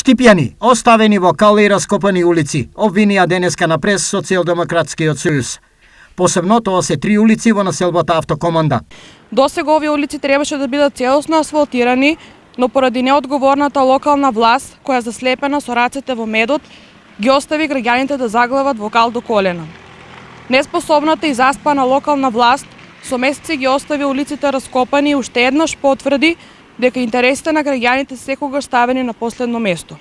Стипјани, оставени во кали и раскопани улици, обвинија денеска на прес Социјалдемократскиот сојуз. Посебно тоа се 3 улици во населбата Автокоманда. Досега овие улици требаше да бидат целосно асфалтирани, но поради неодговорната локална власт, која заслепена со рацете во медот, ги остави граѓаните да заглават во кал до колена. Неспособната и заспана локална власт со месеци ги остави улиците раскопани и уште еднаш потврди дека интересите на граѓаните секогаш ставени на последно место.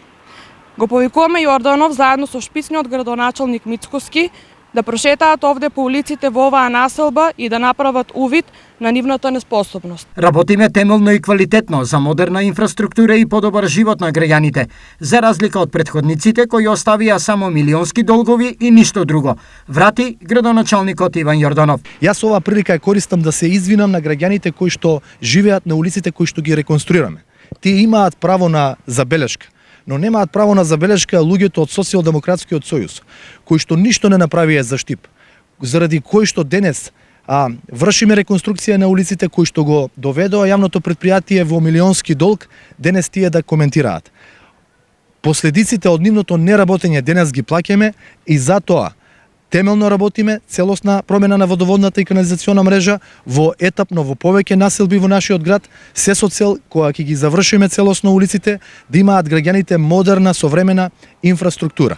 Го повикуваме Јорданов заедно со шпицниот градоначалник Мицкоски да прошетаат овде по улиците во оваа населба и да направат увид на нивната неспособност. Работиме темелно и квалитетно за модерна инфраструктура и подобар живот на граѓаните, за разлика од претходниците кои оставија само милионски долгови и ништо друго, врати градоначалникот Иван Јорданов. Јас оваа прилика ја користам да се извинам на граѓаните кои што живеат на улиците кои што ги реконструираме. Тие имаат право на забелешка, но немаат право на забелешка луѓето од Социјалдемократскиот сојуз, кои што ништо не направија за Штип, заради кои што денес вршиме реконструкција на улиците кои што го доведоа јавното претпријатие во милионски долг, денес тие да коментираат. Последиците од нивното неработење денес ги плаќаме и затоа темелно работиме целосна промена на водоводната и канализациона мрежа во етапно во повеќе населби во нашиот град, се со цел кога ќе ги завршиме целосно улиците да имаат граѓаните модерна современа инфраструктура.